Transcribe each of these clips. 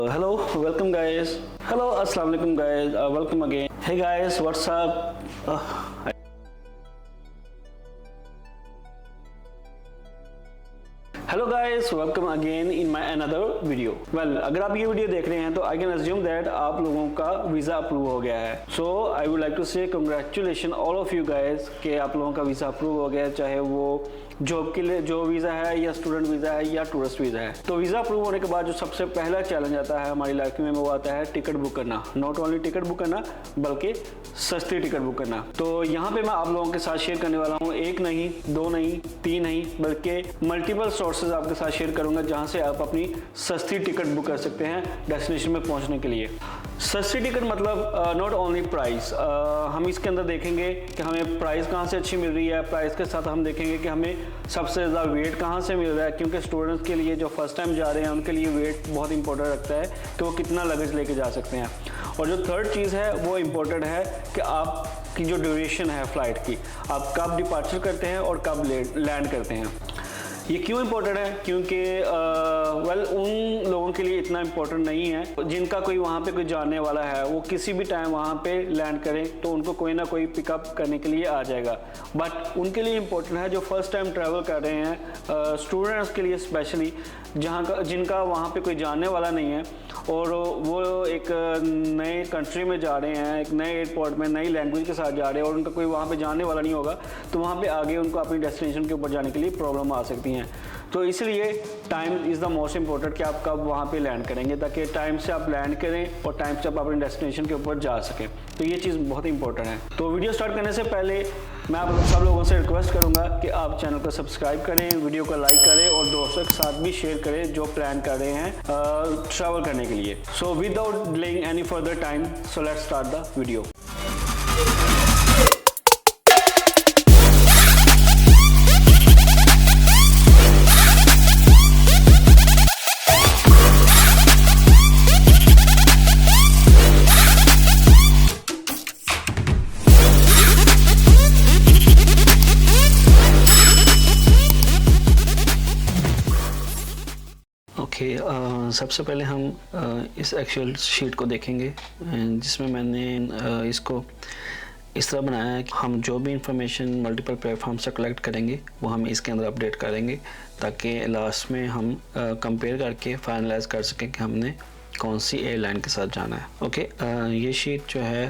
Hello, welcome guys. Hello, assalamu alaikum guys. Welcome again. Hey guys, what's up? Hello guys, welcome again in my another video. Well, अगर आप ये video देख रहे हैं तो I can assume that आप लोगों का वीज़ा अप्रूव हो गया है। सो आई वुड लाइक टू से congratulation all of you guys कि आप लोगों का वीज़ा अप्रूव हो गया है, चाहे वो जॉब के लिए जो वीज़ा है या स्टूडेंट वीज़ा है या टूरिस्ट वीज़ा है। तो वीज़ा अप्रूव होने के बाद जो सबसे पहला चैलेंज आता है हमारी लाइफ में वो आता है टिकट बुक करना। नॉट ओनली टिकट बुक करना बल्कि सस्ती टिकट बुक करना। तो यहाँ पे मैं आप लोगों के साथ शेयर करने वाला हूँ, एक नहीं, दो नहीं, तीन नहीं, बल्कि मल्टीपल सोर्सेज आपके साथ शेयर करूँगा जहाँ से आप अपनी सस्ती टिकट बुक कर सकते हैं डेस्टिनेशन में पहुँचने के लिए। सस्ती टिकट मतलब नॉट ओनली प्राइस, हम इसके अंदर देखेंगे कि हमें प्राइस कहाँ से अच्छी मिल रही है। प्राइस के साथ हम देखेंगे कि हमें सबसे ज़्यादा वेट कहाँ से मिल रहा है, क्योंकि स्टूडेंट्स के लिए जो फर्स्ट टाइम जा रहे हैं उनके लिए वेट बहुत इंपॉर्टेंट रखता है कि वो कितना लगेज लेके जा सकते हैं। और जो थर्ड चीज़ है वो इम्पोर्टेंट है कि आपकी जो ड्यूरेशन है फ़्लाइट की, आप कब डिपार्चर करते हैं और कब लैंड करते हैं। ये क्यों इम्पोर्टेंट है? क्योंकि वेल उन लोगों के लिए इतना इम्पोर्टेंट नहीं है जिनका कोई वहाँ पे कोई जानने वाला है, वो किसी भी टाइम वहाँ पे लैंड करें तो उनको कोई ना कोई पिकअप करने के लिए आ जाएगा। बट उनके लिए इम्पोर्टेंट है जो फर्स्ट टाइम ट्रैवल कर रहे हैं, स्टूडेंट्स के लिए स्पेशली, जिनका वहाँ पे कोई जानने वाला नहीं है और वो एक नए कंट्री में जा रहे हैं, एक नए एयरपोर्ट में नई लैंग्वेज के साथ जा रहे हैं और उनका कोई वहाँ पे जानने वाला नहीं होगा, तो वहाँ पे आगे उनको अपनी डेस्टिनेशन के ऊपर जाने के लिए प्रॉब्लम आ सकती हैं। तो इसलिए time is the most important कि आप कब वहाँ पे लैंड करेंगे, ताकि टाइम से आप लैंड करें और टाइम से आप अपनी डेस्टिनेशन के ऊपर जा सकें। तो ये चीज़ बहुत इंपॉर्टेंट है। तो वीडियो स्टार्ट करने से पहले मैं आप सब लोगों से रिक्वेस्ट करूंगा कि आप चैनल को सब्सक्राइब करें, वीडियो को लाइक करें और दोस्तों के साथ भी शेयर करें जो प्लान कर रहे हैं ट्रैवल करने के लिए। So without delaying any further time, so let's start the video. सबसे पहले हम इस एक्सेल शीट को देखेंगे जिसमें मैंने इसको इस तरह बनाया है कि हम जो भी इंफॉर्मेशन मल्टीपल प्लेटफॉर्म से कलेक्ट करेंगे वो हम इसके अंदर अपडेट करेंगे, ताकि लास्ट में हम कंपेयर करके फाइनलाइज कर सकें कि हमने कौन सी एयरलाइन के साथ जाना है। ओके, ये शीट जो है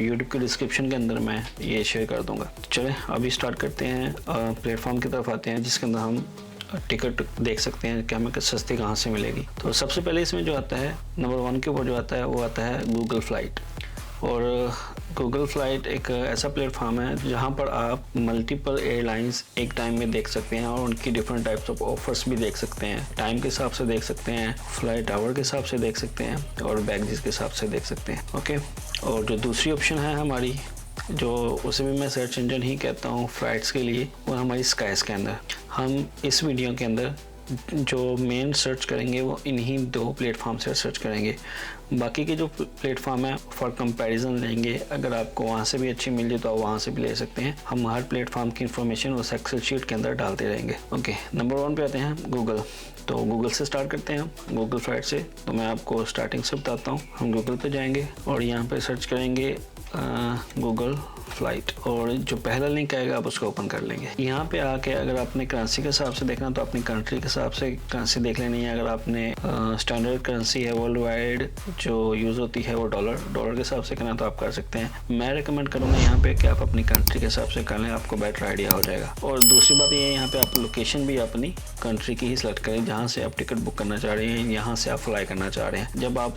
यूट्यूब के डिस्क्रिप्शन के अंदर मैं ये शेयर कर दूँगा। चलें अभी स्टार्ट करते हैं, प्लेटफॉर्म की तरफ आते हैं जिसके अंदर हम टिकट देख सकते हैं कि हमें सस्ती कहाँ से मिलेगी। तो सबसे पहले इसमें जो आता है नंबर 1 के ऊपर जो आता है वो आता है गूगल फ्लाइट। और गूगल फ्लाइट एक ऐसा प्लेटफॉर्म है जहाँ पर आप मल्टीपल एयरलाइंस एक टाइम में देख सकते हैं और उनकी डिफरेंट टाइप्स ऑफ ऑफर्स भी देख सकते हैं। टाइम के हिसाब से देख सकते हैं, फ्लाइट आवर के हिसाब से देख सकते हैं और बैगेज के हिसाब से देख सकते हैं। ओके, और जो दूसरी ऑप्शन है हमारी, जो उसे भी मैं सर्च इंजन ही कहता हूँ फ्लाइट्स के लिए, वो हमारी स्काई स्कैनर। हम इस वीडियो के अंदर जो मेन सर्च करेंगे वो इन्हीं 2 प्लेटफॉर्म से सर्च करेंगे। बाकी के जो प्लेटफॉर्म है फॉर कंपैरिजन लेंगे, अगर आपको वहाँ से भी अच्छी मिल जाए तो आप वहाँ से भी ले सकते हैं। हम हर प्लेटफॉर्म की इन्फॉर्मेशन उस एक्सेल शीट के अंदर डालते रहेंगे। ओके, नंबर 1 पे आते हैं गूगल। तो गूगल से स्टार्ट करते हैं हम, गूगल फ्लाइट से। तो मैं आपको स्टार्टिंग से बताता हूँ। हम गूगल पे जाएंगे और यहाँ पे सर्च करेंगे गूगल फ्लाइट, और जो पहला लिंक आएगा आप उसको ओपन कर लेंगे। यहाँ पे आके अगर आपने करेंसी के हिसाब से देखना तो अपनी कंट्री के हिसाब से करेंसी देख लेनी है। अगर आपने स्टैंडर्ड करेंसी है वर्ल्ड वाइड जो यूज़ होती है वो डॉलर के हिसाब से करना तो आप कर सकते हैं। मैं रिकमेंड करूँगा यहाँ पे कि आप अपनी कंट्री के हिसाब से कर लें, आपको बेटर आइडिया हो जाएगा। और दूसरी बात ये है, यहाँ पे आप लोकेशन भी अपनी कंट्री की ही सिलेक्ट करें जहाँ से आप टिकट बुक करना चाह रहे हैं, यहाँ से आप फ्लाई करना चाह रहे हैं। जब आप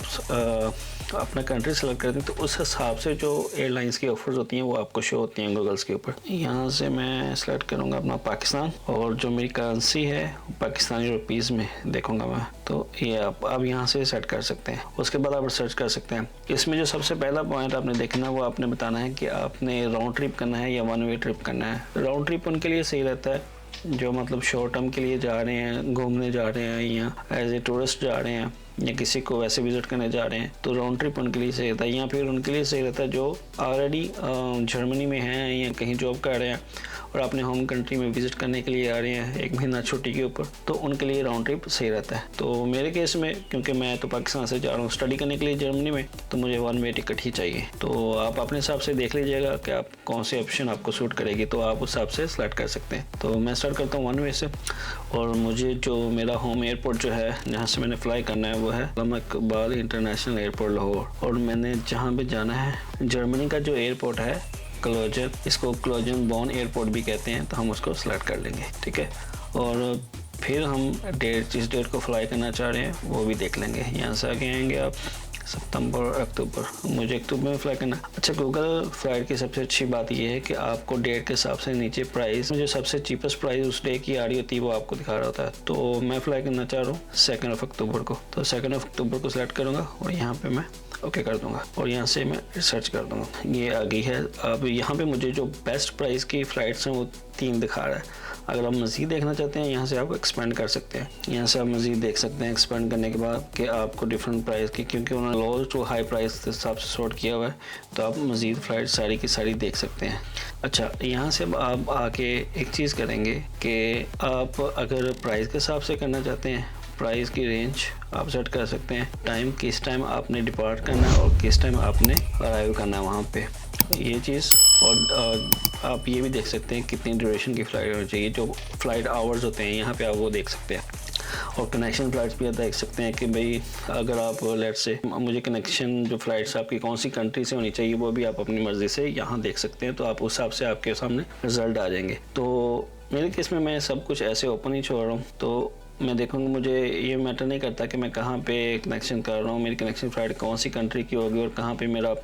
अपना कंट्री सेलेक्ट करते हैं तो उस हिसाब से जो एयरलाइंस की ऑफर्स होती हैं वो आपको शो होती हैं गूगल्स के ऊपर। यहाँ से मैं सेलेक्ट करूँगा अपना पाकिस्तान और जो मेरी करेंसी है पाकिस्तानी रुपीज़ में देखूँगा मैं। तो ये आप अब यहाँ से सेट कर सकते हैं। उसके बाद आप सर्च कर सकते हैं। इसमें जो सबसे पहला पॉइंट आपने देखना वो आपने बताना है कि आपने राउंड ट्रिप करना है या 1 वे ट्रिप करना है। राउंड ट्रिप उनके लिए सही रहता है जो मतलब शॉर्ट टर्म के लिए जा रहे हैं, घूमने जा रहे हैं या एज ए टूरिस्ट जा रहे हैं, या किसी को वैसे विजिट करने जा रहे हैं तो राउंड ट्रिप उनके लिए सही रहता है, या फिर उनके लिए सही रहता है जो ऑलरेडी जर्मनी में हैं या कहीं जॉब कर रहे हैं और अपने होम कंट्री में विजिट करने के लिए आ रहे हैं 1 महीना छुट्टी के ऊपर, तो उनके लिए राउंड ट्रिप सही रहता है। तो मेरे केस में, क्योंकि मैं तो पाकिस्तान से जा रहा हूँ स्टडी करने के लिए जर्मनी में, तो मुझे 1 वे टिकट ही चाहिए। तो आप अपने हिसाब से देख लीजिएगा कि आप कौन सी ऑप्शन आपको सूट करेगी, तो आप उस हिसाब से सेलेक्ट कर सकते हैं। तो मैं स्टार्ट करता हूँ 1 वे से, और मुझे जो मेरा होम एयरपोर्ट जो है जहाँ से मैंने फ्लाई करना है वो है अल्लामा इकबाल इंटरनेशनल एयरपोर्ट लाहौर। और मैंने जहाँ पे जाना है जर्मनी का जो एयरपोर्ट है क्लोजन, इसको क्लोजन बॉन एयरपोर्ट भी कहते हैं, तो हम उसको सेलेक्ट कर लेंगे, ठीक है। और फिर हम जिस डेट को फ्लाई करना चाह रहे हैं वो भी देख लेंगे। यहाँ से आगे आएंगे आप सितंबर और अक्टूबर, मुझे अक्टूबर में फ्लाई करना है। अच्छा, गूगल फ्लाइट की सबसे अच्छी बात ये है कि आपको डेट के हिसाब से नीचे प्राइस, जो सबसे चीपेस्ट प्राइस उस डे की आ रही होती है वो आपको दिखा रहा होता है। तो मैं फ्लाई करना चाह रहा हूँ 2 अक्टूबर को, तो 2 अक्टूबर को सिलेक्ट करूँगा और यहाँ पे मैं ओके कर दूंगा और यहाँ से मैं रिसर्च कर दूंगा। ये आ गई है। अब यहाँ पे मुझे जो बेस्ट प्राइस की फ़्लाइट्स हैं वो 3 दिखा रहा है। अगर आप मज़ीद देखना चाहते हैं यहाँ से आप एक्सपेंड कर सकते हैं, यहाँ से आप मज़ीद देख सकते हैं एक्सपेंड करने के बाद कि आपको डिफरेंट प्राइस की, क्योंकि उन्होंने लो टू हाई प्राइस के हिसाब से सॉर्ट किया हुआ है, तो आप मज़ीद फ़्लाइट सारी की सारी देख सकते हैं। अच्छा, यहाँ से आप आके एक चीज़ करेंगे कि आप अगर प्राइस के हिसाब से करना चाहते हैं, प्राइस की रेंज आप सेट कर सकते हैं, टाइम किस टाइम आपने डिपार्ट करना है और किस टाइम आपने अराइव करना है वहाँ पे, ये चीज़। और आप ये भी देख सकते हैं कितनी ड्यूरेशन की फ़्लाइट होनी चाहिए, जो फ़्लाइट आवर्स होते हैं यहाँ पे आप वो देख सकते हैं। और कनेक्शन फ़्लाइट्स भी देख सकते हैं कि भाई अगर आप लेट से मुझे कनेक्शन जो फ़्लाइट्स आपकी कौन सी कंट्री से होनी चाहिए वो भी आप अपनी मर्ज़ी से यहाँ देख सकते हैं, तो आप उस हिसाब से आपके सामने रिज़ल्ट आ जाएंगे। तो मेरे केस में मैं सब कुछ ऐसे ओपन ही छोड़ रहा हूँ, तो मैं देखूँगा, मुझे ये मैटर नहीं करता कि मैं कहाँ पे कनेक्शन कर रहा हूँ, मेरी कनेक्शन फ़्लाइट कौन सी कंट्री की होगी और कहाँ पे मेरा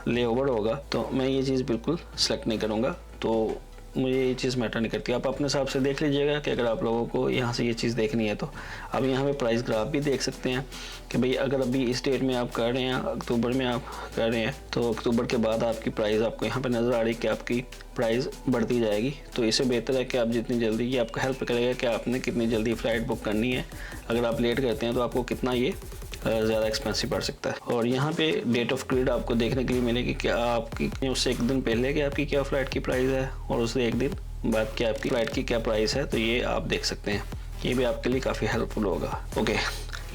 ले ओवर होगा, तो मैं ये चीज़ बिल्कुल सेलेक्ट नहीं करूँगा। तो मुझे ये चीज़ मैटर नहीं करती। आप अपने हिसाब से देख लीजिएगा कि अगर आप लोगों को यहाँ से ये चीज़ देखनी है तो अब यहाँ पे प्राइस ग्राफ भी देख सकते हैं कि भाई अगर अभी इस डेट में आप कर रहे हैं, अक्टूबर में आप कर रहे हैं, तो अक्टूबर के बाद आपकी प्राइस आपको यहाँ पे नज़र आ रही है कि आपकी प्राइस बढ़ती जाएगी। तो इससे बेहतर है कि आप जितनी जल्दी, ये आपको हेल्प करेगा कि आपने कितनी जल्दी फ़्लाइट बुक करनी है। अगर आप लेट करते हैं तो आपको कितना ये ज़्यादा एक्सपेंसिव पड़ सकता है। और यहाँ पे डेट ऑफ क्रेडिट आपको देखने के लिए मिलेगी कि आपकी उससे 1 दिन पहले कि आपकी क्या फ़्लाइट की प्राइस है और उससे 1 दिन बाद की आपकी फ़्लाइट की क्या प्राइस है, तो ये आप देख सकते हैं। ये भी आपके लिए काफ़ी हेल्पफुल होगा। ओके,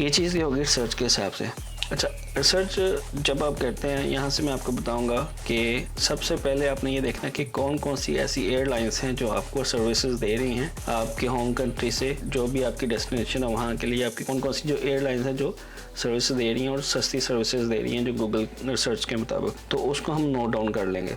ये चीज़ होगी रिसर्च के हिसाब से। अच्छा, रिसर्च जब आप करते हैं, यहाँ से मैं आपको बताऊंगा कि सबसे पहले आपने ये देखना कि कौन कौन सी ऐसी एयरलाइंस हैं जो आपको सर्विसेज दे रही हैं आपके होम कंट्री से, जो भी आपकी डेस्टिनेशन है वहाँ के लिए आपकी कौन कौन सी जो एयरलाइंस हैं जो सर्विस दे रही हैं और सस्ती सर्विसेज दे रही हैं जो गूगल रिसर्च के मुताबिक, तो उसको हम नोट डाउन कर लेंगे।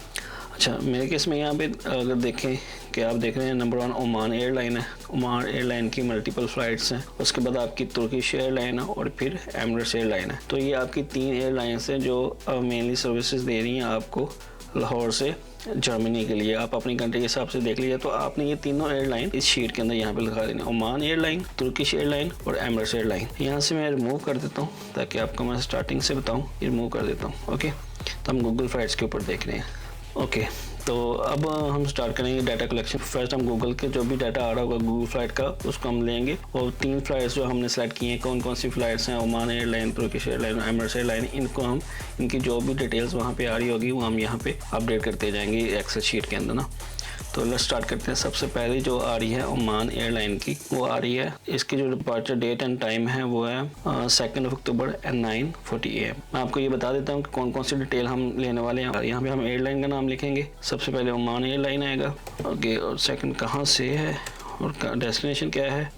अच्छा, मेरे केस में यहाँ पे अगर देखें कि आप देख रहे हैं नंबर 1 ओमान एयरलाइन है। ओमान एयरलाइन की मल्टीपल फ़्लाइट्स हैं। उसके बाद आपकी तुर्किश एयरलाइन है और फिर एमिरेट्स एयरलाइन है। तो ये आपकी 3 एयरलाइंस हैं जो मेनली सर्विसेज दे रही हैं आपको लाहौर से जर्मनी के लिए। आप अपनी कंट्री के हिसाब से देख लीजिए। तो आपने ये तीनों एयरलाइन इस शीट के अंदर यहाँ पे लिखा देना, ओमान एयरलाइन, तुर्किश एयरलाइन और एमिरेट्स एयरलाइन। यहाँ से मैं रिमूव कर देता हूँ ताकि आपको मैं स्टार्टिंग से बताऊँ। रिमूव कर देता हूँ। ओके, तो हम गूगल फ्लाइट्स के ऊपर देख रहे हैं। ओके, तो अब हम स्टार्ट करेंगे डाटा कलेक्शन। फर्स्ट हम गूगल के जो भी डाटा आ रहा होगा गूगल फ्लाइट का, उसको हम लेंगे और 3 फ्लाइट्स जो हमने सेलेक्ट की हैं, कौन कौन सी फ्लाइट्स हैं, Oman airline, Turkish airline, Emirates airline, इनको हम, इनकी जो भी डिटेल्स वहाँ पे आ रही होगी वो हम यहाँ पे अपडेट करते जाएंगे एक्सेल शीट के अंदर ना। तो लेट्स स्टार्ट करते हैं। सबसे पहले जो आ रही है ओमान एयरलाइन की, वो आ रही है, इसकी जो डिपार्चर डेट एंड टाइम है वो है 2 अक्टूबर एट 9:40 AM। मैं आपको ये बता देता हूँ कि कौन कौन सी डिटेल हम लेने वाले हैं। यहाँ पे हम एयरलाइन का नाम लिखेंगे। सबसे पहले ओमान एयरलाइन आएगा। ओके, और सेकंड कहाँ से है और डेस्टिनेशन क्या है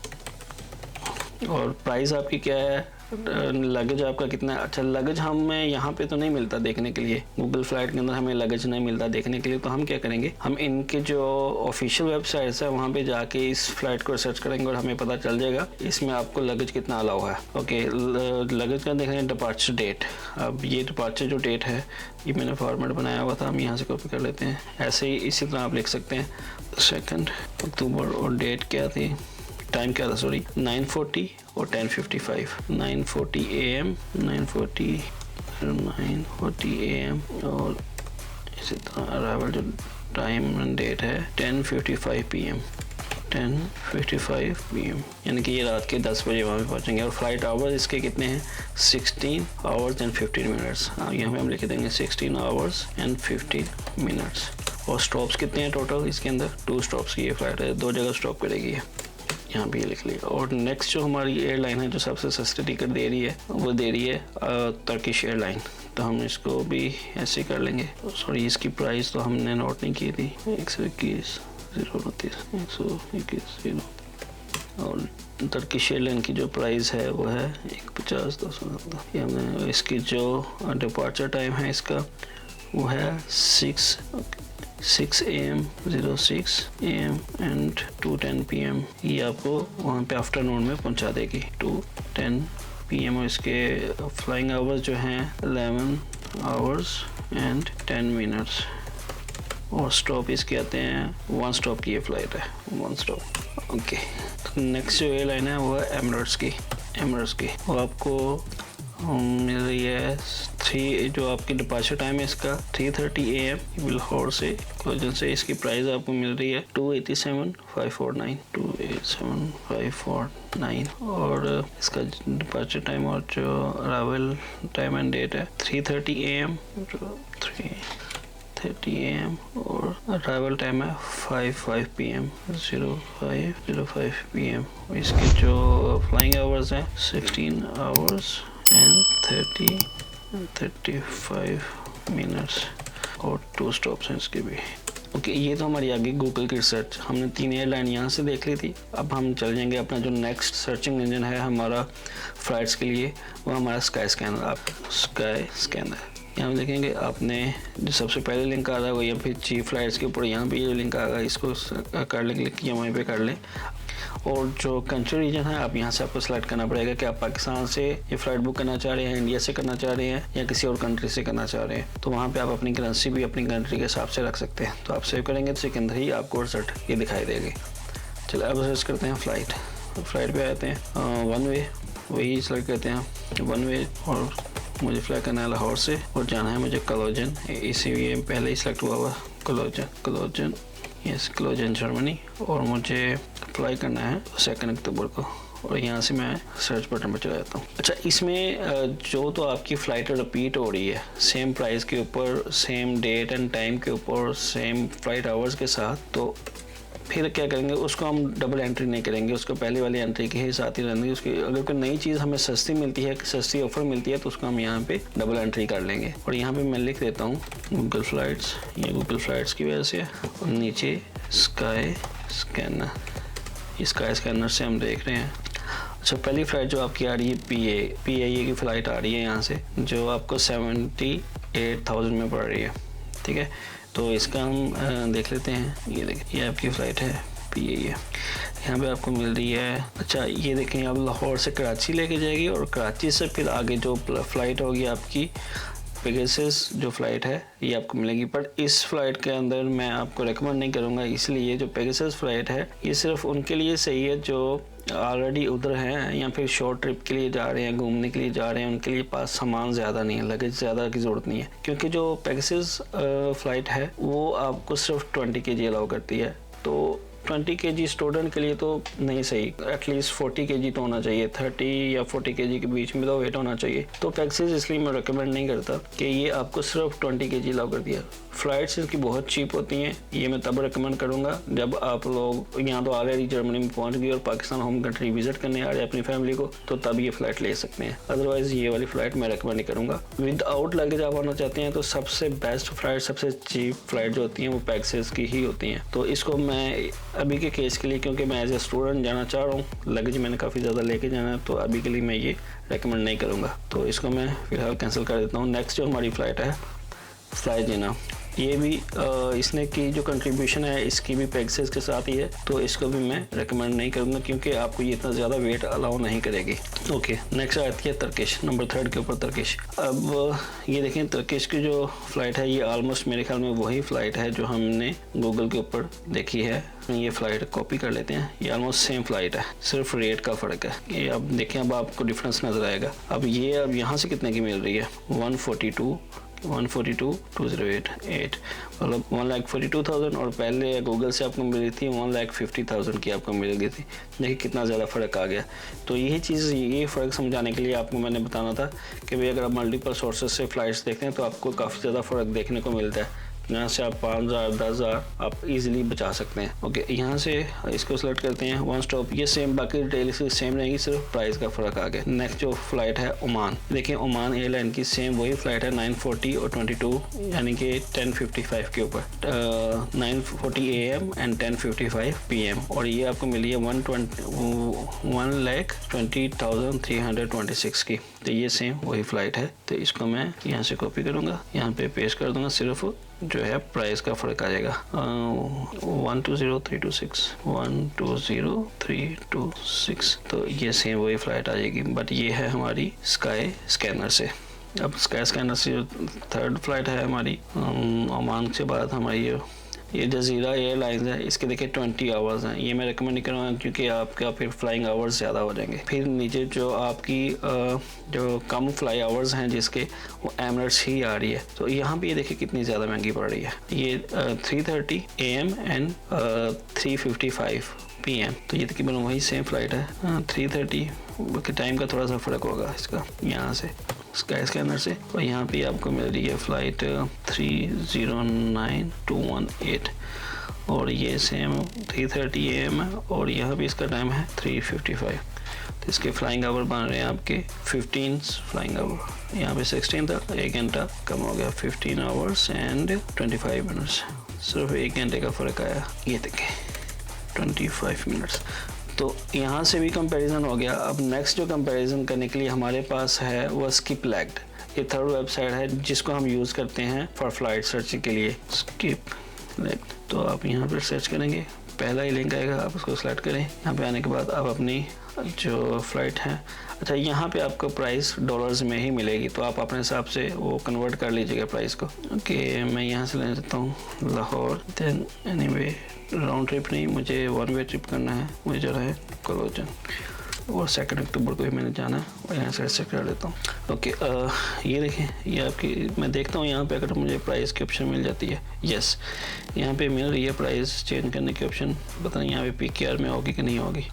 और प्राइस आपकी क्या है, लगेज आपका कितना है। अच्छा, लगेज हमें यहाँ पे तो नहीं मिलता देखने के लिए, गूगल फ्लाइट के अंदर हमें लगेज नहीं मिलता देखने के लिए। तो हम क्या करेंगे, हम इनके जो ऑफिशियल वेबसाइट्स है वहाँ पे जाके इस फ्लाइट को सर्च करेंगे और हमें पता चल जाएगा इसमें आपको लगेज कितना अलाउ है। ओके, लगेज का देख रहे हैं डिपार्चर डेट। अब ये डिपार्चर जो डेट है ये मैंने फॉर्मेट बनाया हुआ था, हम यहाँ से कॉपी कर लेते हैं। ऐसे ही इसी तरह आप लिख सकते हैं 2 अक्टूबर और डेट क्या थी, टाइम क्या था, सॉरी 9:40 और 10:55, 9:40 AM, 9:40 AM और इसी तरह अराइवल जो टाइम एंड डेट है 10:55 PM। 10:55 PM, यानी कि ये रात के 10 बजे वहाँ पे पहुँचेंगे। और फ्लाइट आवर्स इसके कितने हैं? 16 hours and 15 minutes। हाँ, यहाँ पे हम लिख देंगे 16 hours and 15 minutes। और स्टॉप्स कितने हैं टोटल इसके अंदर? 2 स्टॉप्स की ये फ्लाइट है, 2 जगह स्टॉप करेगी ये, यहाँ पे ये लिख लिया। और नेक्स्ट जो हमारी एयरलाइन है जो सबसे सस्ती टिकट दे रही है वो दे रही है टर्किश एयरलाइन। तो हम इसको भी ऐसे कर लेंगे। सॉरी, इसकी प्राइस तो हमने नोट नहीं की थी। 121 029 121 0। और टर्किश एयरलाइन की जो प्राइस है वो है 150 10। ये हमने इसकी जो डिपार्चर टाइम है इसका वो है 6 AM 06 AM and 2:10 PM। ये आपको वहाँ पे आफ्टरनून में पहुँचा देगी 2:10 PM। और इसके फ्लाइंग आवर्स जो हैं 11 hours and 10 minutes। और स्टॉप इसके आते हैं 1 स्टॉप की ये फ्लाइट है, 1 स्टॉप। ओके, नेक्स्ट जो एयरलाइन है वो है एमिरेट्स की। वो आपको मिल रही है 3, जो आपकी डिपार्चर टाइम है इसका 3:30 AM लाहौर से क्लोजन से। इसकी प्राइस आपको मिल रही है 287,549 287,549। और इसका डिपार्चर टाइम और जो अराइवल टाइम एंड डेट है 3:30 AM 3:30 AM और अराइवल टाइम है 5 PM 05 PM। इसके जो फ्लाइंग आवर्स हैं 16 hours and 35 minutes और 2 स्टॉप्स हैं इसके भी। ओके, ये तो हमारी आगे गूगल की रिसर्च। हमने 3 एयरलाइन यहाँ से देख ली थी। अब हम चल जाएंगे अपना जो नेक्स्ट सर्चिंग इंजन है हमारा फ्लाइट्स के लिए, वो हमारा स्काई स्कैनर। यहाँ देखेंगे आपने जो सबसे पहले लिंक आ रहा है वो यहाँ पे चीफ फ्लाइट्स के ऊपर, यहाँ पे ये लिंक आ रहा है, इसको कर लें, क्लिक किया वहीं पे कर लें। और जो कंट्री रीजन है आप यहाँ से आपको सेलेक्ट करना पड़ेगा कि आप पाकिस्तान से ये फ़्लाइट बुक करना चाह रहे हैं, इंडिया से करना चाह रहे हैं या किसी और कंट्री से करना चाह रहे हैं। तो वहाँ पे आप अपनी करेंसी भी अपनी कंट्री के हिसाब से रख सकते हैं। तो आप सेव करेंगे तो इसके अंदर ही आपको रिजल्ट ये दिखाई देगी। चलो अब सर्च करते हैं फ़्लाइट पे आते हैं 1 वे, वही सेलेक्ट करते हैं 1 वे। और मुझे फ्लाई करना है लाहौर से और जाना है मुझे क्लोजन, इसी ये पहले ही सेलेक्ट हुआ क्लोजन यस, क्लोजन जर्मनी। और मुझे फ्लाई करना है 2 अक्टूबर को। और यहाँ से मैं सर्च बटन पर चला जाता हूँ। अच्छा, इसमें जो तो आपकी फ़्लाइट रिपीट हो रही है सेम प्राइस के ऊपर, सेम डेट एंड टाइम के ऊपर, सेम फ्लाइट आवर्स के साथ, तो फिर क्या करेंगे, उसको हम डबल एंट्री नहीं करेंगे, उसको पहले वाली एंट्री के ही साथ ही रहेंगे। उसकी अगर कोई नई चीज़ हमें सस्ती मिलती है, सस्ती ऑफर मिलती है, तो उसको हम यहाँ पे डबल एंट्री कर लेंगे। और यहाँ पे मैं लिख देता हूँ गूगल फ्लाइट्स, ये गूगल फ्लाइट्स की वजह से। और नीचे स्काई स्कैनर से हम देख रहे हैं। अच्छा, पहली फ़्लाइट जो आपकी आ रही है PAE की फ़्लाइट आ रही है यहाँ से, जो आपको 78,000 में पड़ रही है। ठीक है, तो इसका हम देख लेते हैं। ये देखिए, ये आपकी फ़्लाइट है PAE है, यहाँ पे आपको मिल रही है। अच्छा, ये देखें, आप लाहौर से कराची लेके जाएगी और कराची से फिर आगे जो फ़्लाइट होगी आपकी पेगासस जो फ़्लाइट है ये आपको मिलेगी। पर इस फ़्लाइट के अंदर मैं आपको रेकमेंड नहीं करूँगा, इसलिए जो पेगासस फ़्लाइट है ये सिर्फ उनके लिए सही है जो ऑलरेडी उधर हैं या फिर शॉर्ट ट्रिप के लिए जा रहे हैं, घूमने के लिए जा रहे हैं। उनके लिए पास सामान ज़्यादा नहीं है, लगेज ज़्यादा की ज़रूरत नहीं है, क्योंकि जो पेगासस फ़्लाइट है वो आपको सिर्फ 20 kg अलाउ करती है। तो 20 kg स्टूडेंट के लिए तो नहीं सही, एटलीस्ट 40 kg तो होना चाहिए, 30 या 40 kg के बीच में तो वेट होना चाहिए। तो पेगासस इसलिए मैं रिकमेंड नहीं करता कि ये आपको सिर्फ 20 kg अलाउ कर दिया। फ़्लाइट्स इनकी बहुत चीप होती हैं, ये मैं तब रिकमेंड करूँगा जब आप लोग यहाँ तो ऑलरेडी जर्मनी में पहुँच गए और पाकिस्तान होम कंट्री विजिट करने आ रहे हैं अपनी फैमिली को, तो तब ये फ़्लाइट ले सकते हैं। अदरवाइज़ ये वाली फ़्लाइट मैं रिकमेंड नहीं करूँगा। विदाउट लगेज आप आना चाहते हैं तो सबसे बेस्ट फ़्लाइट, सबसे चीप फ़्लाइट जो होती हैं वो पेगासस की ही होती हैं। तो इसको मैं अभी के केस के लिए, क्योंकि मैं एज ए स्टूडेंट जाना चाह रहा हूँ, लगेज मैंने काफ़ी ज़्यादा लेके जाना है, तो अभी के लिए मैं ये रेकमेंड नहीं करूँगा। तो इसको मैं फ़िलहाल कैंसिल कर देता हूँ। नेक्स्ट जो हमारी फ़्लाइट है फ्लाइजीना, ये भी इसने की जो कंट्रीब्यूशन है इसकी भी पेगासस के साथ ही है, तो इसको भी मैं रेकमेंड नहीं करूँगा क्योंकि आपको ये इतना ज़्यादा वेट अलाउ नहीं करेगी। ओके, नेक्स्ट आती है तुर्किश, नंबर 3 के ऊपर तुर्किश। अब ये देखें, तुर्किश की जो फ़्लाइट है ये ऑलमोस्ट मेरे ख्याल में वही फ़्लाइट है जो हमने गूगल के ऊपर देखी है। ये फ़्लाइट कॉपी कर लेते हैं, ये ऑलमोस्ट सेम फ़्लाइट है, सिर्फ रेट का फ़र्क है। ये अब देखें, अब आपको डिफरेंस नज़र आएगा। अब ये अब यहाँ से कितने की मिल रही है, 142 142,208 मतलब 1,42,000 और पहले गूगल से आपको मिली थी 1,50,000 की आपको मिल गई थी। देखिए कितना ज़्यादा फ़र्क आ गया। तो यही चीज़, ये फ़र्क समझाने के लिए आपको मैंने बताना था कि भाई अगर आप मल्टीपल सोर्सेज से फ़्लाइट्स देखते हैं तो आपको काफ़ी ज़्यादा फ़र्क देखने को मिलता है। यहाँ से आप 5,000 10,000 आप इजीली बचा सकते हैं। ओके, यहाँ से इसको सेलेक्ट करते हैं, वन स्टॉप। ये सेम, बाकी डिटेल इसकी सेम रहेगी, सिर्फ प्राइस का फ़र्क आ गया। नेक्स्ट जो फ्लाइट है ओमान, देखिए ओमान एयरलाइन की सेम वही फ्लाइट है 9:40 और 22 यानी कि 10:55 के ऊपर, 9:40 AM एंड 10:55 PM, और ये आपको मिली है 1,20,326 की। तो ये सेम वही फ्लाइट है। तो इसको मैं यहाँ से कॉपी करूँगा, यहाँ पे पेस्ट कर दूँगा, सिर्फ जो है प्राइस का फ़र्क आ जाएगा। 120,326 तो ये सेम वही फ्लाइट आ जाएगी, बट ये है हमारी स्काई स्कैनर से। अब स्काई स्कैनर से जो थर्ड फ्लाइट है हमारी ओमान से बाद, हमारी ये जजीरा एयरलाइंस है, इसके देखिए 20 आवर्स हैं। ये मैं रिकमेंड नहीं करूँगा क्योंकि आपका फिर फ्लाइंग आवर्स ज़्यादा हो जाएंगे। फिर नीचे जो आपकी जो कम फ्लाई आवर्स हैं जिसके, वो एमिरेट्स ही आ रही है। तो यहाँ पे ये देखिए कितनी ज़्यादा महंगी पड़ रही है। ये 3:30 AM एंड 3:55 PM। तो ये तकरीबन वही सेम फ्लाइट है। 3:30 के टाइम का थोड़ा सा फ़र्क होगा इसका यहाँ से स्काई स्कैनर से। और यहाँ पे आपको मिल रही है फ़्लाइट 309,218 और ये सेम 3:30 AM है, और यहाँ पे इसका टाइम है 3:55। तो इसके फ्लाइंग आवर बन रहे हैं आपके 15 फ्लाइंग आवर। यहाँ पे 16 था, 1 घंटा कम हो गया, 15 आवर्स एंड 25 मिनट्स। सिर्फ 1 घंटे का फ़र्क आया। ये देखें 25 मिनट्स। तो यहाँ से भी कंपैरिजन हो गया। अब नेक्स्ट जो कंपैरिजन करने के लिए हमारे पास है वो स्किप लैग्ड। ये थर्ड वेबसाइट है जिसको हम यूज़ करते हैं फॉर फ्लाइट सर्चिंग के लिए, स्किप लैग्ड। तो आप यहाँ पर सर्च करेंगे, पहला ही लिंक आएगा, आप उसको सेलेक्ट करें। यहाँ पे आने के बाद आप अपनी जो फ़्लाइट है, अच्छा यहाँ पे आपको प्राइस डॉलर्स में ही मिलेगी, तो आप अपने हिसाब से वो कन्वर्ट कर लीजिएगा प्राइस को। ओके, मैं यहाँ से लेना चाहता हूँ Lahore, then anyway round trip नहीं, मुझे वन वे ट्रिप करना है। मुझे जो है कोलोजन, और 2 अक्टूबर को ही मैंने जाना है, और यहाँ से ऐसे कर लेता हूँ। ओके, ये देखें, ये आपकी, मैं देखता हूँ यहाँ पे अगर मुझे प्राइस की ऑप्शन मिल जाती है। यस, यहाँ पे मिल रही है प्राइस चेंज करने की ऑप्शन। पता नहीं यहाँ पे PKR में होगी कि नहीं होगी।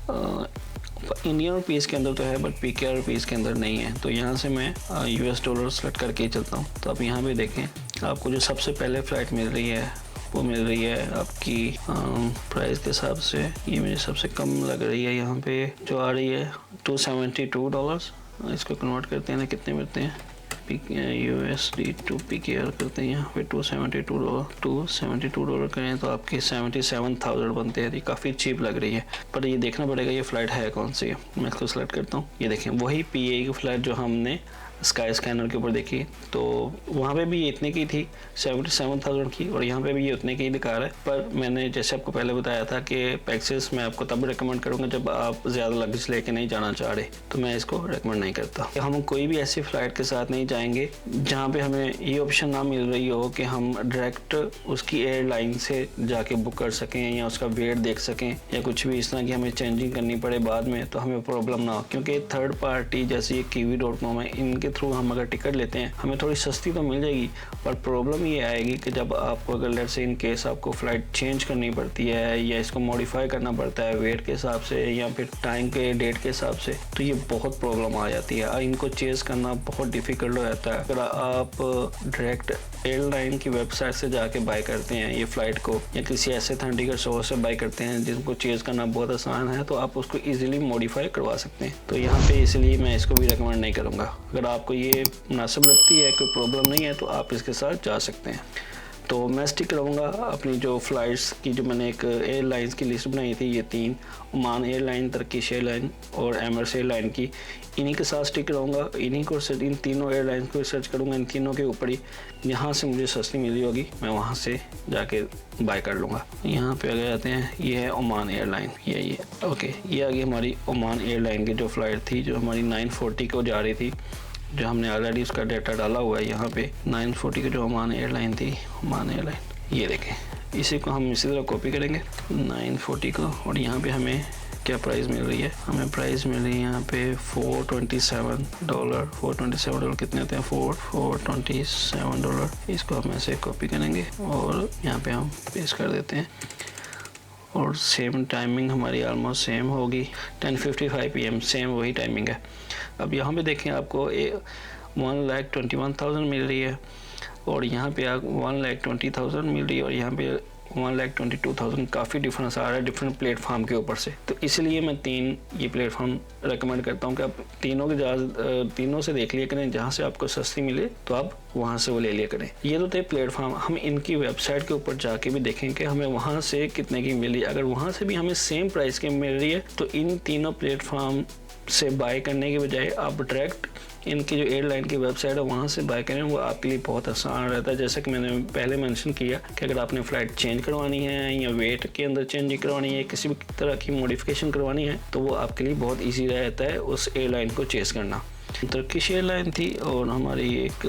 इंडियन रुपीज़ के अंदर तो है, बट PKR रुपीज़ के अंदर नहीं है। तो यहाँ से मैं US डॉलर सेलेक्ट करके ही चलता हूँ। तो आप यहाँ पे देखें, आपको जो सबसे पहले फ़्लाइट मिल रही है वो मिल रही है आपकी प्राइस के हिसाब से, ये मुझे सबसे कम लग रही है। यहाँ पे जो आ रही है $272। इसको कन्वर्ट करते हैं ना, कितने मिलते हैं USD टू PKR करते हैं। यहाँ पे $272 करें तो आपके 77,000 बनते हैं। ये काफ़ी चीप लग रही है, पर ये देखना पड़ेगा ये फ़्लाइट है कौन सी है। मैं इसको सेलेक्ट करता हूँ। ये देखें वही PA की फ़्लाइट जो हमने स्काई स्कैनर के ऊपर देखी, तो वहाँ पे भी ये इतने की थी 77,000 की, और यहाँ पे भी ये उतने की दिखा रहा है। पर मैंने जैसे आपको पहले बताया था कि पैक्सेस मैं आपको तब रिकमेंड करूँगा जब आप ज़्यादा लगेज लेके नहीं जाना चाह रहे, तो मैं इसको रिकमेंड नहीं करता। हम कोई भी ऐसी फ़्लाइट के साथ नहीं जाएंगे जहाँ पे हमें ये ऑप्शन ना मिल रही हो कि हम डायरेक्ट उसकी एयरलाइन से जाके बुक कर सकें या उसका वेट देख सकें, या कुछ भी इस तरह की हमें चेंजिंग करनी पड़े बाद में, तो हमें प्रॉब्लम ना हो। क्योंकि थर्ड पार्टी जैसे ये kiwi.com है, इनके थ्रू हम अगर टिकट लेते हैं हमें थोड़ी सस्ती तो मिल जाएगी, पर प्रॉब्लम ये आएगी कि जब आपको अगर लेट्स से इन केस आपको फ़्लाइट चेंज करनी पड़ती है या इसको मॉडिफाई करना पड़ता है वेट के हिसाब से या फिर टाइम के डेट के हिसाब से, तो ये बहुत प्रॉब्लम आ जाती है। इनको चेज़ करना बहुत डिफ़िकल्ट हो जाता है। अगर आप डायरेक्ट एयरलाइन की वेबसाइट से जाके बाय करते हैं ये फ़्लाइट को, या किसी ऐसे अथेंटिकेट सोर्स से बाय करते हैं जिनको चेज़ करना बहुत आसान है, तो आप उसको ईजिली मॉडिफाई करवा सकते हैं। तो यहाँ पे इसलिए मैं इसको भी रिकमेंड नहीं करूँगा। अगर आपको ये मुनासिब लगती है, कोई प्रॉब्लम नहीं है, तो आप इसके साथ जा सकते हैं। तो मैं स्टिक रहूँगा अपनी जो फ़्लाइट्स की, जो मैंने एक एयरलाइंस की लिस्ट बनाई थी, ये 3 ओमान एयरलाइन, टर्किश एयरलाइन और एमिरेट्स एयरलाइन की, इन्हीं के साथ स्टिक रहूँगा। इन्हीं को, इन तीनों एयरलाइंस को सर्च करूँगा, इन तीनों के ऊपर ही जहाँ से मुझे सस्ती मिली होगी मैं वहाँ से जाके बाय कर लूँगा। यहाँ पे आ जाते हैं, ये है ओमान एयरलाइन, ये ओके, ये आ गई हमारी ओमान एयरलाइन की जो फ़्लाइट थी, जो हमारी 9:40 को जा रही थी, जो हमने ऑलरेडी उसका डाटा डाला हुआ है यहाँ पे। 9:40 की जो ओमान एयरलाइन थी, ओमान एयरलाइन, ये देखें, इसी को हम इसी तरह कॉपी करेंगे 9:40 को, और यहाँ पे हमें क्या प्राइस मिल रही है, हमें प्राइस मिल रही है यहाँ पे $427। $427 कितने होते हैं, $427। इसको हम ऐसे कॉपी करेंगे और यहाँ पे हम पेस्ट कर देते हैं और सेम टाइमिंग हमारी ऑलमोस्ट सेम होगी, 10:55 PM, सेम वही टाइमिंग है। अब यहाँ पे देखें आपको 1,21,000 मिल रही है और यहाँ पे 1,20,000 मिल रही है और यहाँ पे 1,22,000। काफ़ी डिफरेंस आ रहा है डिफरेंट प्लेटफॉर्म के ऊपर से। तो इसलिए मैं ये प्लेटफॉर्म रेकमेंड करता हूँ कि आप तीनों से देख लिया करें, जहाँ से आपको सस्ती मिले तो आप वहाँ से वो ले लिया करें। ये तो थे प्लेटफॉर्म। हम इनकी वेबसाइट के ऊपर जाके भी देखें कि हमें वहाँ से कितने की मिली। अगर वहाँ से भी हमें सेम प्राइस की मिल रही है तो इन तीनों प्लेटफॉर्म से बाय करने के बजाय आप डायरेक्ट इनकी जो एयरलाइन की वेबसाइट है वहाँ से बाय करें, वो आपके लिए बहुत आसान रहता है। जैसे कि मैंने पहले मेंशन किया कि अगर आपने फ़्लाइट चेंज करवानी है या वेट के अंदर चेंज करवानी है, किसी भी तरह की मॉडिफिकेशन करवानी है, तो वो आपके लिए बहुत ईजी रहता है उस एयरलाइन को चेस करना। तुर्किश एयरलाइन थी और हमारी एक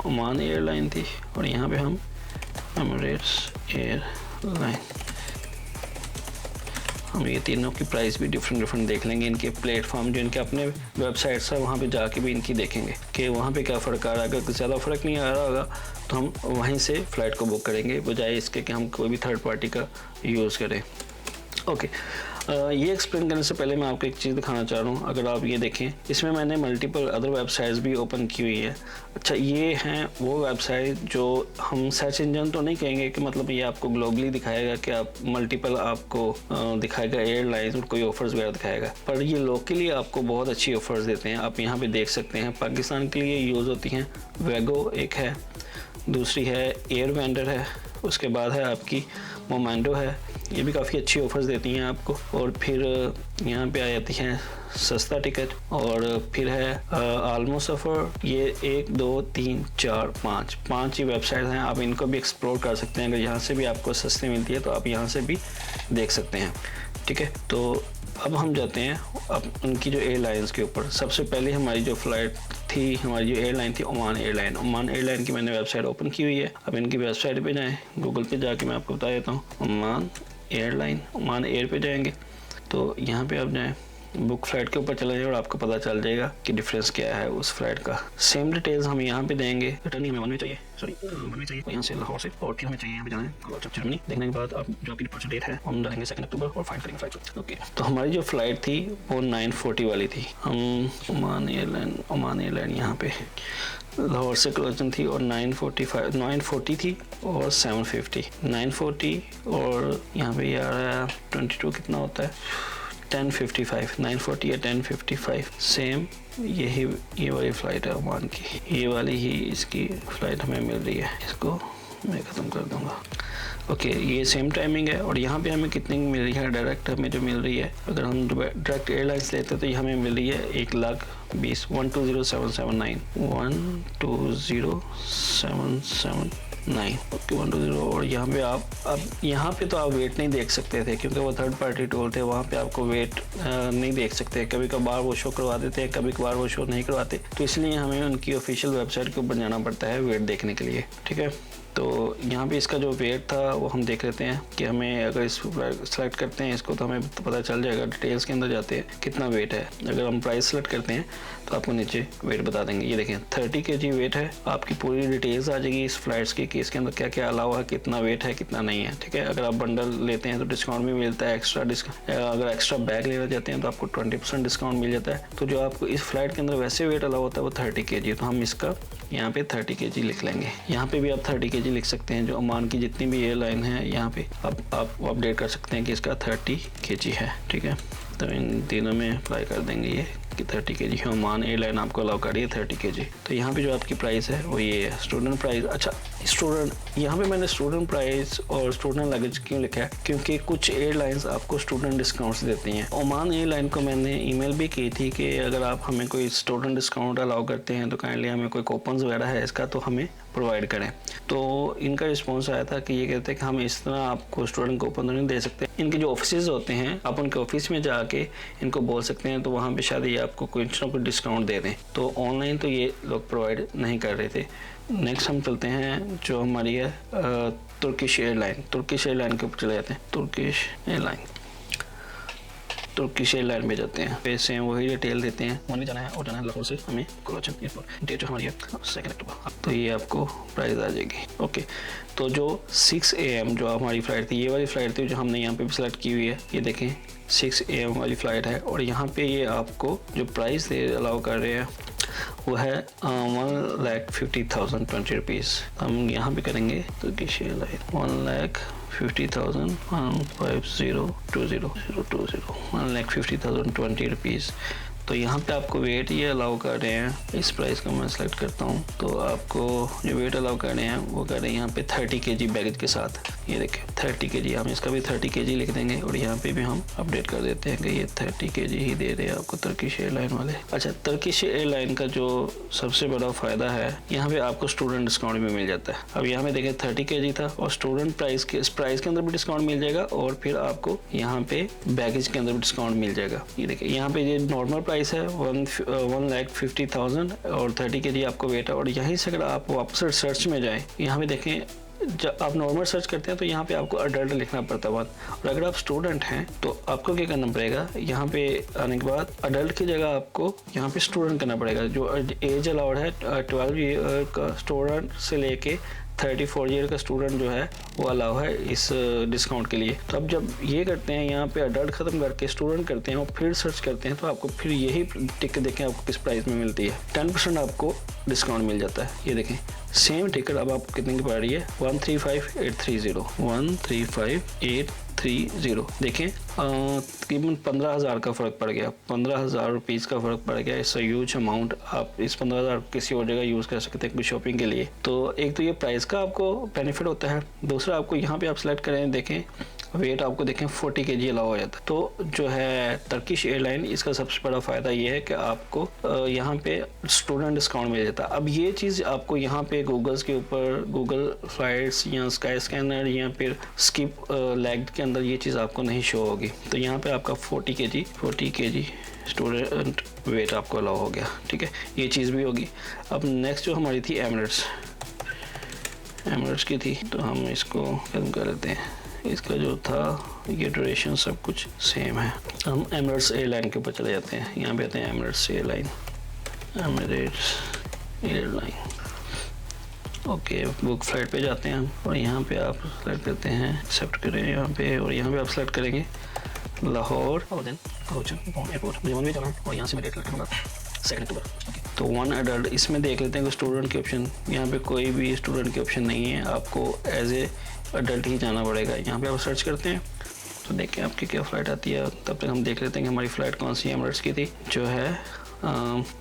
ओमान एयरलाइन थी और यहाँ पर हम एमिरेट्स एयरलाइन, हम ये तीनों की प्राइस भी डिफरेंट देख लेंगे। इनके प्लेटफॉर्म जो इनके अपने वेबसाइट्स है वहाँ पे जाके भी इनकी देखेंगे कि वहाँ पे क्या फ़र्क आ रहा है। अगर ज़्यादा फ़र्क नहीं आ रहा होगा तो हम वहीं से फ़्लाइट को बुक करेंगे बजाय इसके कि हम कोई भी थर्ड पार्टी का यूज़ करें। ओके, ये एक्सप्लेन करने से पहले मैं आपको एक चीज़ दिखाना चाह रहा हूँ। अगर आप ये देखें, इसमें मैंने मल्टीपल अदर वेबसाइट्स भी ओपन की हुई है। अच्छा, ये हैं वो वेबसाइट जो हम सर्च इंजन तो नहीं कहेंगे कि मतलब ये आपको ग्लोबली दिखाएगा कि आप मल्टीपल आपको दिखाएगा एयरलाइंस और कोई ऑफर्स वगैरह दिखाएगा, पर ये लोकली आपको बहुत अच्छी ऑफर्स देते हैं। आप यहाँ पे देख सकते हैं पाकिस्तान के लिए यूज़ होती हैं। वेगो एक है, दूसरी है एयर वेंडर है, उसके बाद है आपकी मोमेंडो है, ये भी काफ़ी अच्छी ऑफर्स देती हैं आपको। और फिर यहाँ पे आ जाती हैं सस्ता टिकट और फिर है आलमो सफ़र। ये 1 2 3 4 5 ही वेबसाइट हैं। आप इनको भी एक्सप्लोर कर सकते हैं। अगर यहाँ से भी आपको सस्ती मिलती है तो आप यहाँ से भी देख सकते हैं। ठीक है, तो अब हम जाते हैं अब उनकी जो एयरलाइंस के ऊपर। सबसे पहले हमारी जो फ़्लाइट थी, हमारी जो एयरलाइन थी ओमान एयरलाइन। ओमान एयरलाइन की मैंने वेबसाइट ओपन की हुई है। अब इनकी वेबसाइट पे जाएं, गूगल पे जाके मैं आपको बता देता हूँ। ओमान एयरलाइन, ओमान एयर पे जाएंगे तो यहाँ पे आप जाएं, बुक फ्लाइट के ऊपर चले जाए और आपको पता चल जाएगा कि डिफरेंस क्या है उस फ्लाइट का। सेम डिटेल्स हम यहाँ पे देंगे। रिटर्न हमें वन वे चाहिए, यहाँ से लाहौर से, और फिर हमें चाहिए यहाँ पे जाना है जर्मनी। देखने के बाद आप जो आपकी डिपार्चर डेट है हम डालेंगे 2 अक्टूबर और फाइंड करेंगे फ्लाइट। ओके, तो हमारी जो फ्लाइट थी वो 9:40 वाली थी। हम ओमान एयरलाइन यहाँ पे लाहौर से कलेक्शन थी और 9:40 थी और 7:50। 9:40 और यहाँ पे ये आ रहा है 22 कितना होता है 10:55। 9:40 या 10:55 सेम ये वाली फ़्लाइट है ओमान की। ये वाली ही इसकी फ़्लाइट हमें मिल रही है। इसको मैं ख़त्म कर दूँगा। ओके, ये सेम टाइमिंग है और यहाँ पे हमें कितनी मिल रही है डायरेक्ट हमें जो मिल रही है। अगर हम डायरेक्ट एयरलाइंस लेते हैं तो ये हमें मिल रही है 1,20,000 120,779 120,779। ओके, 120। और यहाँ पे अब यहाँ पे तो आप वेट नहीं देख सकते थे क्योंकि वो थर्ड पार्टी टूल थे। वहाँ पे आपको वेट नहीं देख सकते। कभी कभार वो शो करवा देते हैं, कभी कभार वो शो नहीं करवाते, तो इसलिए हमें उनकी ऑफिशियल वेबसाइट के ऊपर जाना पड़ता है वेट देखने के लिए। ठीक है, तो यहाँ पे इसका जो वेट था वो हम देख लेते हैं कि हमें अगर इस सेलेक्ट करते हैं इसको तो हमें तो पता चल जाएगा। डिटेल्स के अंदर जाते हैं कितना वेट है। अगर हम प्राइस सेलेक्ट करते हैं तो आपको नीचे वेट बता देंगे। ये देखें 30 kg वेट है। आपकी पूरी डिटेल्स आ जाएगी इस फ्लाइट्स की कि इसके अंदर क्या क्या अलावा है, कितना वेट है कितना नहीं है। ठीक है, अगर आप बंडल लेते हैं तो डिस्काउंट भी मिलता है, एक्स्ट्रा डिस्काउंट। अगर एक्स्ट्रा बैग लेना चाहते हैं तो आपको 20% डिस्काउंट मिल जाता है। तो जो आपको इस फ्लाइट के अंदर वैसे वेट अलाउ होता है वो 30 kg। तो हम इसका यहाँ पे 30 kg लिख लेंगे। यहाँ पे भी आप 30 kg लिख सकते हैं। जो ओमान की जितनी भी एयरलाइन है यहाँ पे आप अपडेट कर सकते हैं कि इसका 30 kg है। ठीक है, तो इन तीनों में अप्लाई कर देंगे ये कि 30 kg है। ओमान एयरलाइन आपको अलाउ कर रही है 30 kg। तो यहाँ पे जो आपकी प्राइस है वो ये है स्टूडेंट प्राइस। अच्छा, स्टूडेंट, यहाँ पे मैंने स्टूडेंट प्राइस और स्टूडेंट लगेज क्यों लिखा है क्योंकि कुछ एयरलाइंस आपको स्टूडेंट डिस्काउंट्स देती हैं। ओमान एयरलाइन को मैंने ईमेल भी की थी कि अगर आप हमें कोई स्टूडेंट डिस्काउंट अलाउ करते हैं तो काइंडली हमें कोई कूपन्स वगैरह है इसका तो हमें प्रोवाइड करें। तो इनका रिस्पॉन्स आया था कि ये कहते हैं कि हम इस तरह आपको स्टूडेंट कूपन नहीं दे सकते। इनके जो ऑफिसेज होते हैं आप उनके ऑफिस में जाके इनको बोल सकते हैं तो वहाँ पे शायद ये आपको कुछ ना कुछ डिस्काउंट दे दें। तो ऑनलाइन तो ये लोग प्रोवाइड नहीं कर रहे थे। नेक्स्ट हम चलते हैं जो हमारी है तुर्किश एयरलाइन के ऊपर चले जाते हैं। तुर्किश एयरलाइन तुर्किश एयरलाइन में जाते हैं, फिर सेम वही डिटेल देते हैं। मनी जाना है और जाना है लाहौर से हमें कोलाचन एयरपोर्ट, डेट जो हमारी है 2 अक्टूबर, तो ये आपको प्राइस आ जाएगी। ओके, तो जो 6 AM जो हमारी फ़्लाइट थी, ये वाली फ़्लाइट थी जो हमने यहाँ पे भी सिलेक्ट की हुई है, ये देखें 6 AM वाली फ़्लाइट है। और यहाँ पे ये आपको जो प्राइस दे अलाउ कर रहे हैं वो है 1,50,020 रुपीज़। हम यहाँ पे करेंगे तुर्किश एयरलाइन 1,50,000 1,50,020 रुपीज़। तो यहाँ पे आपको वेट ये अलाउ कर रहे हैं, इस प्राइस को मैं सेलेक्ट करता हूँ, तो आपको जो वेट अलाउ कर रहे हैं वो कर रहे हैं यहाँ पे 30 kg बैगेज के साथ। ये देखें 30 kg, हम इसका भी 30 kg लिख देंगे और यहाँ पे भी हम अपडेट कर देते हैं कि ये 30 kg ही दे रहे हैं आपको तुर्किश एयरलाइन वाले। अच्छा, तुर्किश एयरलाइन का जो सबसे बड़ा फ़ायदा है, यहाँ पे आपको स्टूडेंट डिस्काउंट भी मिल जाता है। अब यहाँ पे देखें 30 kg था और स्टूडेंट प्राइस के, इस प्राइस के अंदर भी डिस्काउंट मिल जाएगा और फिर आपको यहाँ पे बैगेज के अंदर भी डिस्काउंट मिल जाएगा। ये देखिए यहाँ पे ये नॉर्मल प्राइस है 1,50,000 और 30 kg आपको वेट है। और यहीं से अगर आप वापस सर्च में जाएं, यहाँ पे देखें जब आप नॉर्मल सर्च करते हैं तो यहाँ पे आपको अडल्ट लिखना पड़ता है। और अगर आप स्टूडेंट हैं तो आपको क्या करना पड़ेगा, यहाँ पे आने के बाद अडल्ट की जगह आपको यहाँ पे स्टूडेंट करना पड़ेगा। जो एज अलाउड है 12 ईयर का स्टूडेंट से लेके 34 ईयर का स्टूडेंट जो है वो अलाउ है इस डिस्काउंट के लिए। तो अब जब ये करते हैं, यहाँ पे अडल्ट ख़त्म करके स्टूडेंट करते हैं और फिर सर्च करते हैं, तो आपको फिर यही टिकट देखें आपको किस प्राइस में मिलती है। 10% आपको डिस्काउंट मिल जाता है। ये देखें सेम टिकट अब आपको कितने की पड़ रही है, 135,830 135,830। देखें तकरीबन 15,000 का फ़र्क पड़ गया, 15,000 रुपीज़ का फ़र्क पड़ गया। It's a huge amount. आप इस 15,000 किसी और जगह यूज़ कर सकते हैं कोई शॉपिंग के लिए। तो एक तो ये प्राइस का आपको बेनिफिट होता है, दूसरा आपको यहाँ पे आप सेलेक्ट करें, देखें वेट आपको देखें 40 kg अलाउ हो जाता है। तो जो है तुर्किश एयरलाइन, इसका सबसे बड़ा फ़ायदा ये है कि आपको यहाँ पे स्टूडेंट डिस्काउंट मिल जाता है। अब ये चीज़ आपको यहाँ पे गूगल्स के ऊपर, गूगल फ्लाइट्स या स्काई स्कैनर या फिर स्किप लैग के अंदर ये चीज़ आपको नहीं शो होगी। तो यहाँ पे आपका 40 kg स्टूडेंट वेट आपको अलाउ हो गया। ठीक है, ये चीज़ भी होगी। अब नेक्स्ट जो हमारी थी एमिरेट्स की थी, तो हम इसको खत्म कर लेते हैं। इसका जो था ये ड्यूरेशन सब कुछ सेम है। हम एमिरेट्स एयरलाइन के ऊपर चले जाते हैं। यहाँ पे आते हैं Emirates airline, okay book flight पे जाते हैं हम और यहाँ पे आप सेलेक्ट करते हैं, एक्सेप्ट करें यहाँ पे, और यहाँ पे आप सेलेक्ट करेंगे लाहौर और देन कोलाचन एयरपोर्ट, मुझे भी जाना है और यहाँ से मैं डेट रखूँगा 2 अक्टूबर। तो 1 अडल्ट, इसमें देख लेते हैं कि स्टूडेंट के ऑप्शन, यहाँ पे कोई भी स्टूडेंट के ऑप्शन नहीं है, आपको एज ए अडल्ट ही जाना पड़ेगा। यहाँ पे आप सर्च करते हैं तो देखें आपकी क्या फ़्लाइट आती है। तब तक हम देख लेते हैं कि हमारी फ़्लाइट कौन सी एमिरेट्स की थी, जो है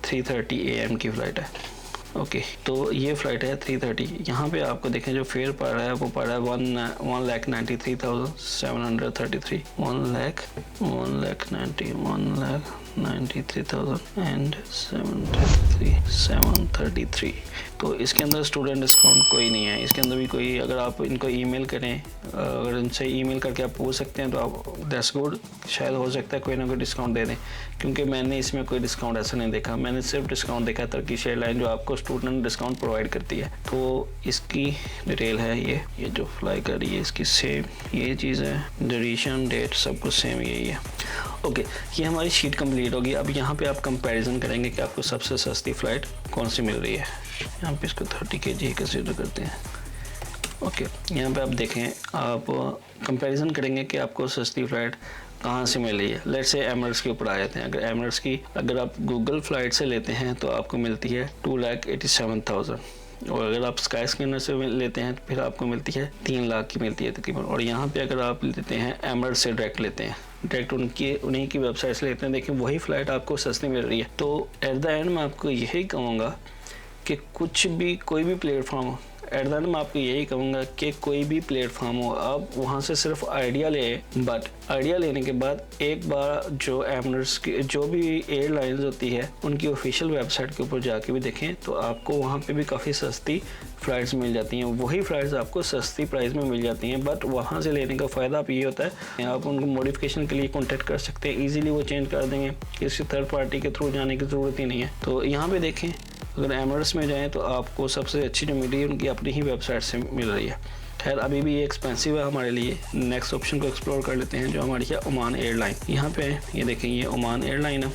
3:30 AM की फ़्लाइट है। ओके, तो ये फ़्लाइट है 3:30। यहाँ पे आपको देखें जो फेयर पड़ रहा है वो पड़ रहा है 1,93,733 1,93,733। तो इसके अंदर स्टूडेंट डिस्काउंट कोई नहीं है। इसके अंदर भी कोई, अगर आप इनको ईमेल करें, अगर इनसे ईमेल करके आप पूछ सकते हैं तो आप दैट्स गुड, शायद हो सकता है कोई ना कोई डिस्काउंट दे दें, क्योंकि मैंने इसमें कोई डिस्काउंट ऐसा नहीं देखा। मैंने सिर्फ डिस्काउंट देखा तुर्किश एयरलाइन जो आपको स्टूडेंट डिस्काउंट प्रोवाइड करती है। तो इसकी डिटेल है ये जो फ्लाई कर रही है इसकी सेम ये चीज़ है, ड्यूरेशन, डेट सब कुछ सेम यही है। ओके, ये हमारी शीट कंप्लीट होगी। अब यहाँ पे आप कंपैरिजन करेंगे कि आपको सबसे सस्ती फ़्लाइट कौन सी मिल रही है। यहाँ पे इसको 30 kg कंसीडर करते हैं। ओके, यहाँ पे आप देखें, आप कंपैरिजन करेंगे कि आपको सस्ती फ़्लाइट कहाँ से मिल रही है। लेट्स से एमिरेट्स के ऊपर आ जाते हैं। अगर एमिरेट्स की अगर आप गूगल फ्लाइट से लेते हैं तो आपको मिलती है 2,87,000, और अगर आप स्काई स्कैनर से लेते हैं तो फिर आपको मिलती है 3 लाख की मिलती है तकरीबन। और यहाँ पे अगर आप लेते हैं एमिरेट्स से डायरेक्ट लेते हैं, डायरेक्ट उन्हीं की वेबसाइट से लेते हैं, देखिए वही फ़्लाइट आपको सस्ती मिल रही है। तो एट द एंड मैं आपको यही कहूँगा कि कोई भी प्लेटफॉर्म, एट द एंड मैं आपको यही कहूँगा कि कोई भी प्लेटफॉर्म हो, आप वहाँ से सिर्फ आइडिया लें, बट आइडिया लेने के बाद एक बार जो एमिरेट्स की जो भी एयरलाइंस होती है उनकी ऑफिशियल वेबसाइट के ऊपर जाके भी देखें तो आपको वहाँ पे भी काफ़ी सस्ती फ़्लाइट्स मिल जाती हैं। वही फ़्लाइट्स आपको सस्ती प्राइस में मिल जाती हैं, बट वहाँ से लेने का फ़ायदा आप ये होता है आप उनको मॉडिफिकेशन के लिए कॉन्टेक्ट कर सकते हैं, ईजिली वो चेंज कर देंगे, किसी थर्ड पार्टी के थ्रू जाने की ज़रूरत ही नहीं है। तो यहाँ पर देखें, अगर एमिरेट्स में जाएँ तो आपको सबसे अच्छी जो मिली है उनकी अपनी ही वेबसाइट से मिल रही है। खैर अभी भी ये एक्सपेंसिव है हमारे लिए। नेक्स्ट ऑप्शन को एक्सप्लोर कर लेते हैं जो हमारी है ओमान एयरलाइन। यहाँ पे ये देखें, ये ओमान एयरलाइन है।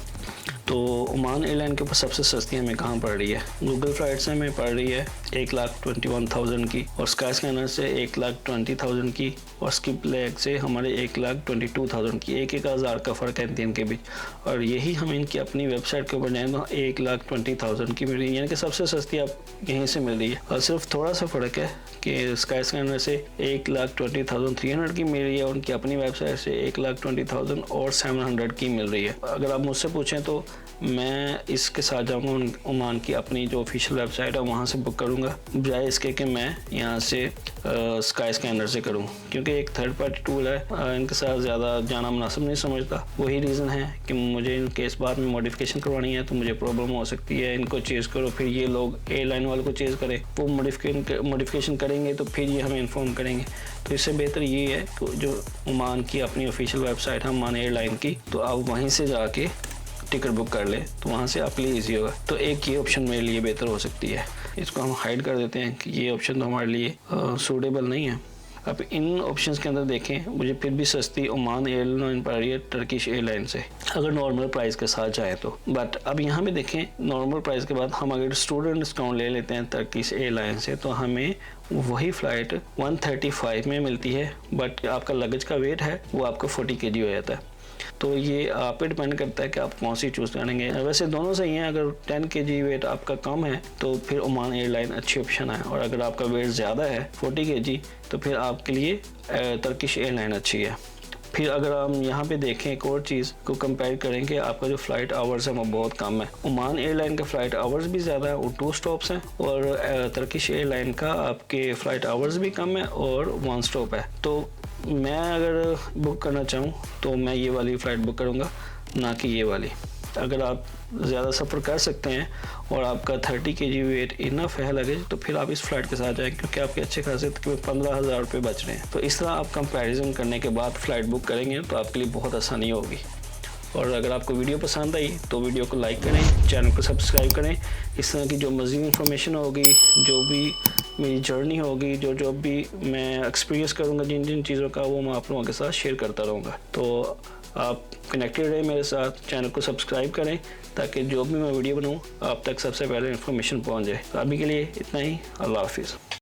तो ओमान एयरलाइन के ऊपर सबसे सस्ती हमें कहाँ पड़ रही है? गूगल फ्लाइट से हमें पड़ रही है 1,21,000 की, और स्काई स्कैनर से 1,20,000 की, और स्किप लेग से हमारे 1,22,000 की। 1,000 का फ़र्क है तीन के बीच। और यही हम इनकी अपनी वेबसाइट के ऊपर जाएँ तो 1,20,000 की मिल रही है, यानी कि सबसे सस्ती आप यहीं से मिल रही है। और सिर्फ थोड़ा सा फ़र्क है कि स्काई स्कैनर से 1,20,300 की मिल रही है, उनकी अपनी वेबसाइट से 1,20,000 और 700 की मिल रही है। अगर आप मुझसे पूछें तो मैं इसके साथ जाऊँगा ओमान की अपनी जो ऑफिशियल वेबसाइट है वहाँ से बुक करूँगा, बजाय इसके कि मैं यहाँ से स्काई स्कैनर से करूँ, क्योंकि एक थर्ड पार्टी टूल है, इनके साथ ज़्यादा जाना मुनासिब नहीं समझता। वही रीज़न है कि मुझे इनके इस बात में मॉडिफिकेशन करवानी है तो मुझे प्रॉब्लम हो सकती है। इनको चेज़ करो, फिर ये लोग एयरलाइन वालों को चेज़ करें, वो मॉडिफिकेशन करेंगे तो फिर ये हमें इन्फॉर्म करेंगे। तो इससे बेहतर ये है तो जो ओमान की अपनी ऑफिशियल वेबसाइट है ओमान एयरलाइन की, तो आप वहीं से जाके टिकट बुक कर ले तो वहाँ से आपके लिए ईजी होगा। तो एक ये ऑप्शन मेरे लिए बेहतर हो सकती है। इसको हम हाइड कर देते हैं कि ये ऑप्शन तो हमारे लिए सूटेबल नहीं है। अब इन ऑप्शंस के अंदर देखें, मुझे फिर भी सस्ती ओमान एयरलाइन पड़ रही है टर्किश एयरलाइन से, अगर नॉर्मल प्राइस के साथ जाए तो। बट अब यहाँ पे देखें, नॉर्मल प्राइस के बाद हम अगर स्टूडेंट डिस्काउंट ले लेते हैं टर्किश एयरलाइन से तो हमें वही फ़्लाइट 135 में मिलती है, बट आपका लगेज का वेट है वो आपका 40 kg हो जाता है। तो ये आप पे डिपेंड करता है कि आप कौन सी चूज़ करेंगे। वैसे दोनों सही हैं, अगर 10 kg वेट आपका कम है तो फिर ओमान एयरलाइन अच्छी ऑप्शन है, और अगर आपका वेट ज़्यादा है 40 kg तो फिर आपके लिए टर्किश एयरलाइन अच्छी है। फिर अगर हम यहाँ पे देखें एक और चीज़ को कंपेयर करें कि आपका जो फ़्लाइट आवर्स है वो बहुत कम है। ओमान एयरलाइन का फ़्लाइट आवर्स भी ज़्यादा है और 2 स्टॉप्स हैं, और टर्किश एयरलाइन का आपके फ़्लाइट आवर्स भी कम है और 1 स्टॉप है। तो मैं अगर बुक करना चाहूँ तो मैं ये वाली फ़्लाइट बुक करूँगा, ना कि ये वाली। अगर आप ज़्यादा सफ़र कर सकते हैं और आपका 30 kg वेट इनफ है लगेज, तो फिर आप इस फ़्लाइट के साथ जाएँ, क्योंकि आपके अच्छे खासे तकरीबन 15,000 रुपये बच रहे हैं। तो इस तरह आप कंपैरिजन करने के बाद फ़्लाइट बुक करेंगे तो आपके लिए बहुत आसानी होगी। और अगर आपको वीडियो पसंद आई तो वीडियो को लाइक करें, चैनल को सब्सक्राइब करें। इस तरह की जो मज़ीद इंफॉर्मेशन होगी, जो भी मेरी जर्नी होगी, जो भी मैं एक्सपीरियंस करूँगा जिन जिन चीज़ों का, वो मैं आप लोगों के साथ शेयर करता रहूँगा। तो आप कनेक्टेड रहें मेरे साथ, चैनल को सब्सक्राइब करें ताकि जो भी मैं वीडियो बनाऊँ आप तक सबसे पहले इन्फॉर्मेशन पहुँच जाए। तो अभी के लिए इतना ही। अल्लाह हाफिज़।